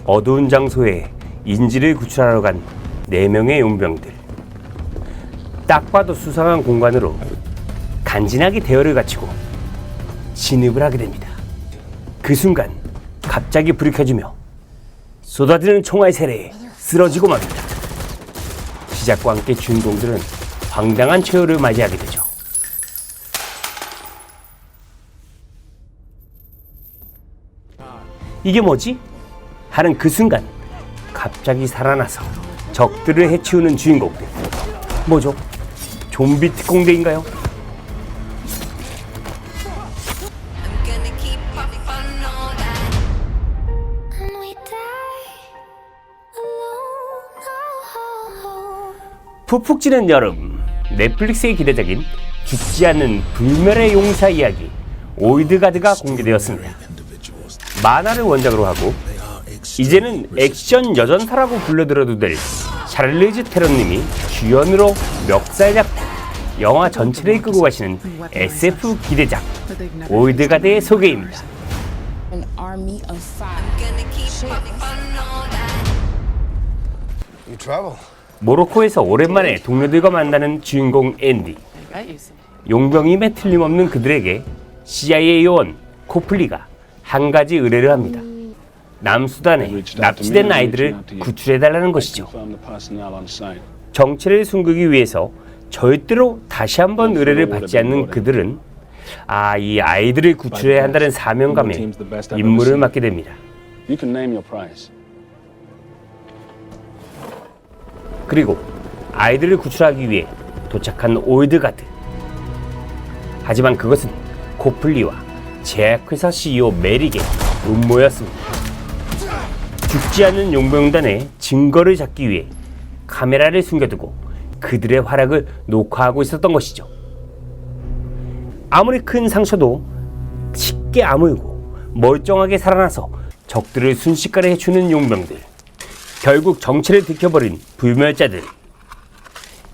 어두운 장소에 인지를 구출하러 간 4명의 용병들. 딱 봐도 수상한 공간으로 간지나게 대열을 갖추고 진입을 하게 됩니다. 그 순간 갑자기 불이 켜지며 쏟아지는 총알 세례에 쓰러지고 맙니다. 시작과 함께 주인공들은 황당한 최후를 맞이하게 되죠. 이게 뭐지? 하는 그 순간 갑자기 살아나서 적들을 해치우는 주인공들. 뭐죠? 좀비 특공대인가요? 푹푹 찌는 여름, 넷플릭스의 기대작인 죽지 않는 불멸의 용사 이야기 올드가드가 공개되었습니다. 만화를 원작으로 하고 이제는 액션 여전사라고 불러들어도 될 샤를리즈 테론님이 주연으로 멱살 잡고 영화 전체를 이끌고 가시는 SF 기대작 올드가드의 소개입니다. 모로코에서 오랜만에 동료들과 만나는 주인공 앤디. 용병임에 틀림없는 그들에게 CIA 요원 코플리가 한 가지 의뢰를 합니다. 남수단에 납치된 아이들을 구출해달라는 것이죠. 정체를 숨기기 위해서 절대로 다시 한번 의뢰를 받지 않는 그들은 이 아이들을 구출해야 한다는 사명감에 임무를 맡게 됩니다. 그리고 아이들을 구출하기 위해 도착한 올드가드. 하지만 그것은 코플리와 제약회사 CEO 메릭의 음모였습니다. 죽지 않는 용병단의 증거를 잡기 위해 카메라를 숨겨두고 그들의 활약을 녹화하고 있었던 것이죠. 아무리 큰 상처도 쉽게 아물고 멀쩡하게 살아나서 적들을 순식간에 해치우는 용병들. 결국 정체를 들켜버린 불멸자들.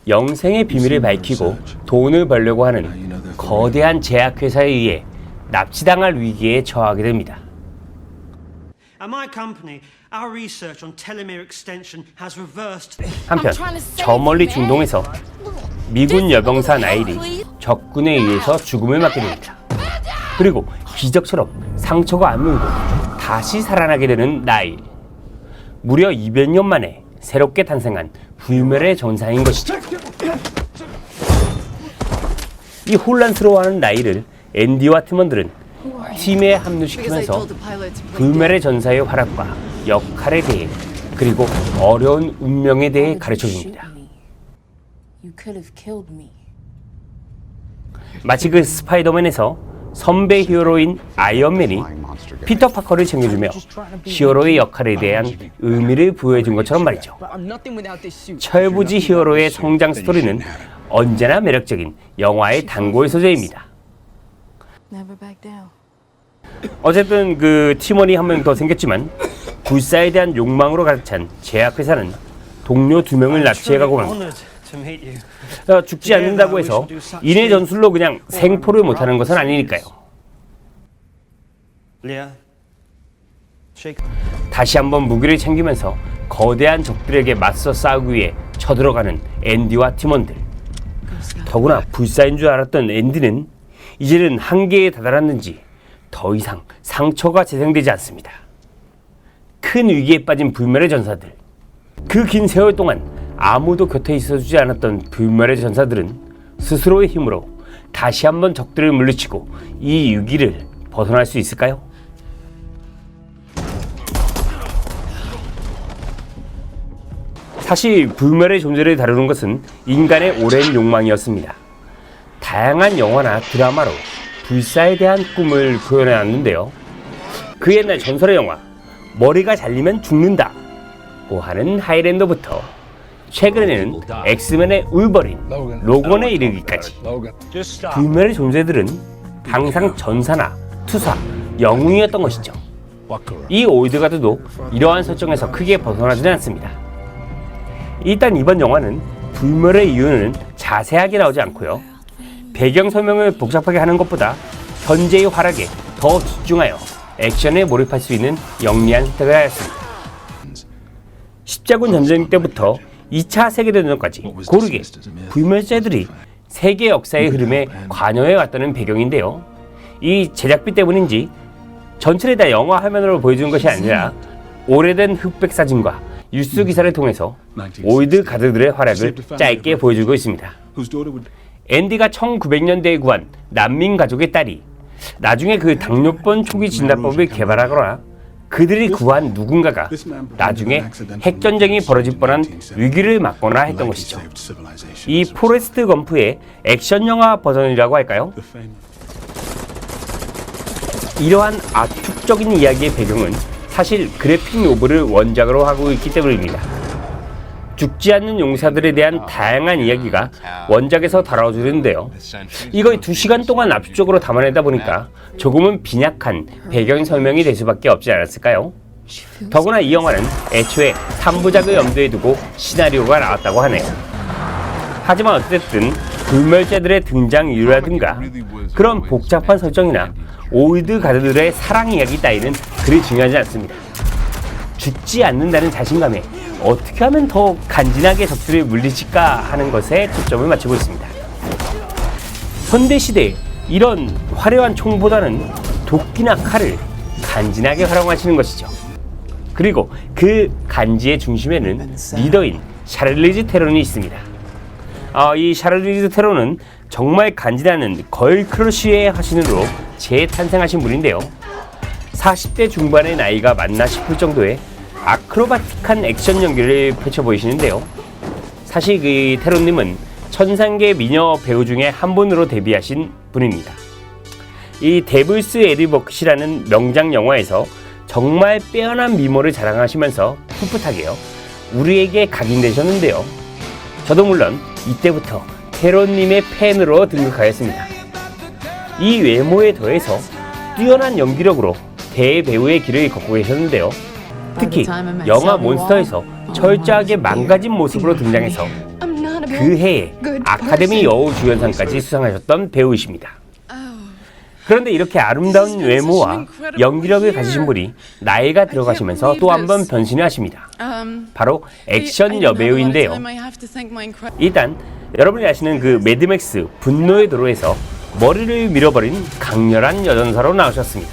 영생의 비밀을 밝히고 돈을 벌려고 하는 거대한 제약회사에 의해 납치당할 위기에 처하게 됩니다. 한편 저 멀리 중동에서 미군 여병사 나일이 적군에 의해서 죽음을 맞게 됩니다. 그리고 기적처럼 상처가 안 물고 다시 살아나게 되는 나일. 무려 200년 만에 새롭게 탄생한 불멸의 전사인 것이죠. 이 혼란스러워하는 나일을 앤디와 팀원들은 팀에 합류시키면서 불멸의 전사의 활약과 역할에 대해 그리고 어려운 운명에 대해 가르쳐줍니다. 마치 그 스파이더맨에서 선배 히어로인 아이언맨이 피터 파커를 챙겨주며 히어로의 역할에 대한 의미를 부여해준 것처럼 말이죠. 철부지 히어로의 성장 스토리는 언제나 매력적인 영화의 단골 소재입니다. 어쨌든 그 팀원이 한 명 더 생겼지만 불사에 대한 욕망으로 가득 찬 제약회사는 동료 2명을 납치해가고 맙니다. 죽지 않는다고 해서 인의 전술로 그냥 생포를 못하는 것은 아니니까요. 다시 한번 무기를 챙기면서 거대한 적들에게 맞서 싸우기 위해 쳐들어가는 앤디와 팀원들. 더구나 불사인 줄 알았던 앤디는 이제는 한계에 다다랐는지 더 이상 상처가 재생되지 않습니다. 큰 위기에 빠진 불멸의 전사들. 그 긴 세월 동안 아무도 곁에 있어주지 않았던 불멸의 전사들은 스스로의 힘으로 다시 한번 적들을 물리치고 이 위기를 벗어날 수 있을까요? 사실 불멸의 존재를 다루는 것은 인간의 오랜 욕망이었습니다. 다양한 영화나 드라마로 불사에 대한 꿈을 표현해왔는데요. 그 옛날 전설의 영화 머리가 잘리면 죽는다고 하는 하이랜더부터 최근에는 엑스맨의 울버린, 로건에 이르기까지 불멸의 존재들은 항상 전사나 투사, 영웅이었던 것이죠. 이 올드가드도 이러한 설정에서 크게 벗어나지는 않습니다. 일단 이번 영화는 불멸의 이유는 자세하게 나오지 않고요. 배경 설명을 복잡하게 하는 것보다 현재의 활약에 더 집중하여 액션에 몰입할 수 있는 영리한 선택을 하였습니다. 십자군 전쟁 때부터 2차 세계대전까지 고르게 불멸자들이 세계 역사의 흐름에 관여해 왔다는 배경인데요. 이 제작비 때문인지 전체를 다 영화 화면으로 보여주는 것이 아니라 오래된 흑백 사진과 뉴스 기사를 통해서 올드 가드들의 활약을 짧게 보여주고 있습니다. 앤디가 1900년대에 구한 난민 가족의 딸이 나중에 그 당뇨병 초기 진단법을 개발하거나 그들이 구한 누군가가 나중에 핵전쟁이 벌어질 뻔한 위기를 맞거나 했던 것이죠. 이 포레스트 검프의 액션 영화 버전이라고 할까요? 이러한 압축적인 이야기의 배경은 사실 그래픽 노블을 원작으로 하고 있기 때문입니다. 죽지 않는 용사들에 대한 다양한 이야기가 원작에서 다뤄주는데요. 이걸 2시간 동안 압축적으로 담아내다 보니까 조금은 빈약한 배경 설명이 될 수밖에 없지 않았을까요? 더구나 이 영화는 애초에 3부작을 염두에 두고 시나리오가 나왔다고 하네요. 하지만 어쨌든 불멸자들의 등장 이유라든가 그런 복잡한 설정이나 올드 가드들의 사랑 이야기 따위는 그리 중요하지 않습니다. 죽지 않는다는 자신감에 어떻게 하면 더 간지나게 적들을 물리칠까 하는 것에 초점을 맞추고 있습니다. 현대시대에 이런 화려한 총보다는 도끼나 칼을 간지나게 활용하시는 것이죠. 그리고 그 간지의 중심에는 리더인 샤를리즈 테론이 있습니다. 이 샤를리즈 테론은 정말 간지나는 걸크러쉬의 화신으로 재탄생하신 분인데요. 40대 중반의 나이가 맞나 싶을 정도의 아크로바틱한 액션 연기를 펼쳐 보이시는데요. 사실 그 테론님은 천상계 미녀 배우 중에 한 분으로 데뷔하신 분입니다. 이 데블스 애드버크시라는 명작 영화에서 정말 빼어난 미모를 자랑하시면서 풋풋하게요 우리에게 각인되셨는데요. 저도 물론 이때부터 테론님의 팬으로 등극하였습니다. 이 외모에 더해서 뛰어난 연기력으로 대배우의 길을 걷고 계셨는데요. 특히 영화 몬스터에서 철저하게 망가진 모습으로 등장해서 그 해에 아카데미 여우주연상까지 수상하셨던 배우이십니다. 그런데 이렇게 아름다운 외모와 연기력을 가지신 분이 나이가 들어가시면서 또 한 번 변신을 하십니다. 바로 액션 여배우인데요. 일단 여러분이 아시는 그 매드맥스 분노의 도로에서 머리를 밀어버린 강렬한 여전사로 나오셨습니다.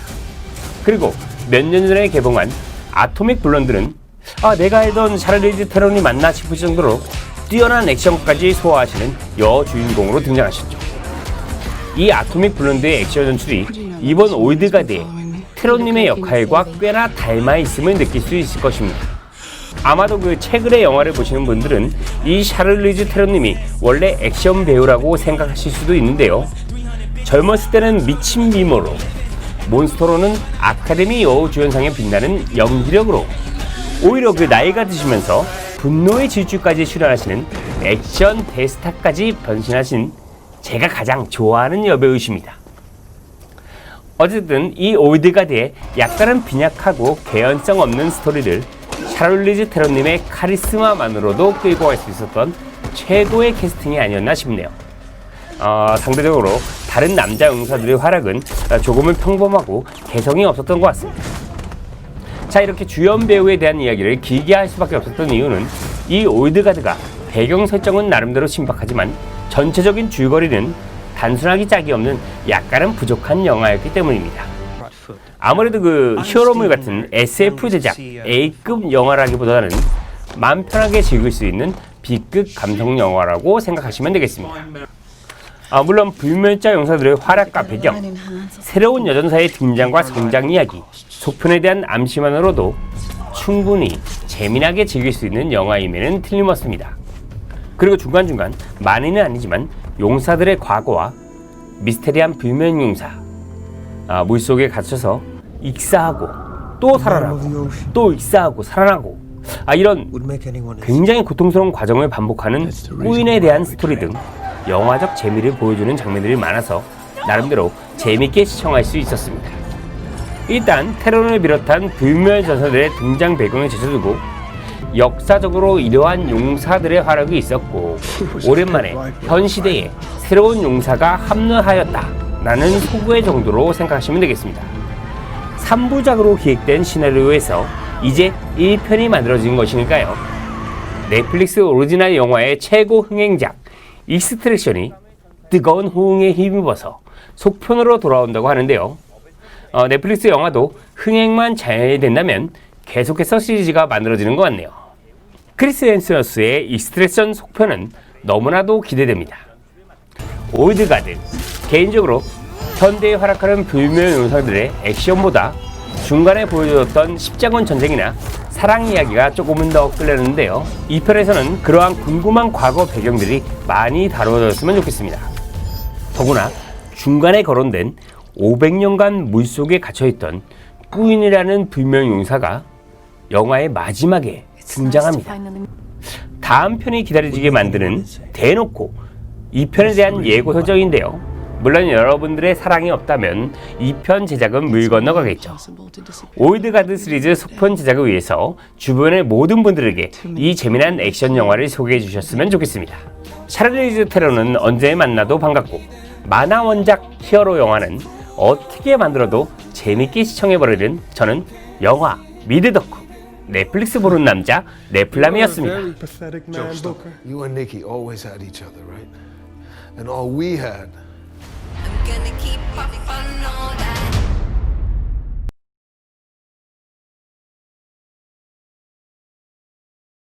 그리고 몇 년 전에 개봉한 아토믹 블론드는 내가 알던 샤를리즈 테론이 맞나 싶을 정도로 뛰어난 액션까지 소화하시는 여주인공으로 등장하셨죠. 이 아토믹 블론드의 액션 연출이 이번 올드가드의 테론님의 역할과 꽤나 닮아 있음을 느낄 수 있을 것입니다. 아마도 그 최근의 영화를 보시는 분들은 이 샤를리즈 테론님이 원래 액션 배우라고 생각하실 수도 있는데요. 젊었을 때는 미친 미모로, 몬스터로는 아카데미 여우주연상에 빛나는 연기력으로, 오히려 그 나이가 드시면서 분노의 질주까지 출연하시는 액션 대스타까지 변신하신 제가 가장 좋아하는 여배우이십니다. 어쨌든 이 올드가드의 약간은 빈약하고 개연성 없는 스토리를 샤를리즈 테론님의 카리스마만으로도 끌고 갈 수 있었던 최고의 캐스팅이 아니었나 싶네요. 상대적으로 다른 남자 용사들의 활약은 조금은 평범하고 개성이 없었던 것 같습니다. 자, 이렇게 주연 배우에 대한 이야기를 길게 할 수밖에 없었던 이유는 이 올드가드가 배경 설정은 나름대로 신박하지만 전체적인 줄거리는 단순하기 짝이 없는 약간은 부족한 영화였기 때문입니다. 아무래도 그 히어로물 같은 SF 제작 A급 영화라기보다는 마음 편하게 즐길 수 있는 B급 감성 영화라고 생각하시면 되겠습니다. 물론 불멸자 용사들의 활약과 배경, 새로운 여전사의 등장과 성장 이야기, 속편에 대한 암시만으로도 충분히 재미나게 즐길 수 있는 영화임에는 틀림없습니다. 그리고 중간중간 많이는 아니지만 용사들의 과거와 미스테리한 불멸용사, 물속에 갇혀서 익사하고 또 살아나고 또 익사하고 살아나고 이런 굉장히 고통스러운 과정을 반복하는 꾸인에 대한 스토리 등 영화적 재미를 보여주는 장면들이 많아서 나름대로 재밌게 시청할 수 있었습니다. 일단 테론을 비롯한 불멸 전사들의 등장 배경에 제쳐두고 역사적으로 이러한 용사들의 활약이 있었고 오랜만에 현 시대에 새로운 용사가 합류하였다라는 소구의 정도로 생각하시면 되겠습니다. 3부작으로 기획된 시나리오에서 이제 1편이 만들어진 것이니까요. 넷플릭스 오리지널 영화의 최고 흥행작 익스트랙션이 뜨거운 호응에 힘입어서 속편으로 돌아온다고 하는데요. 넷플릭스 영화도 흥행만 잘 된다면 계속해서 시리즈가 만들어지는 것 같네요. 크리스 햄스워스의 익스트랙션 속편은 너무나도 기대됩니다. 올드가드, 개인적으로 현대에 활약하는 불멸 용사들의 액션보다 중간에 보여줬던 십자군 전쟁이나 사랑 이야기가 조금은 더 끌렸는데요. 이 편에서는 그러한 궁금한 과거 배경들이 많이 다루어졌으면 좋겠습니다. 더구나 중간에 거론된 500년간 물속에 갇혀있던 꾸인이라는 불멸 용사가 영화의 마지막에 등장합니다. 다음 편이 기다려지게 만드는 대놓고 이 편에 대한 예고 설정인데요. 물론 여러분들의 사랑이 없다면 이 편 제작은 물 건너가겠죠. 올드가드 시리즈 속편 제작을 위해서 주변의 모든 분들에게 이 재미난 액션 영화를 소개해 주셨으면 좋겠습니다. 샤를리즈 테론은 언제 만나도 반갑고, 만화 원작 히어로 영화는 어떻게 만들어도 재밌게 시청해버리는 저는 영화 미드 덕후 넷플릭스 보는 남자 넷플람이었습니다. You and Nikki always had each other, right? And all we had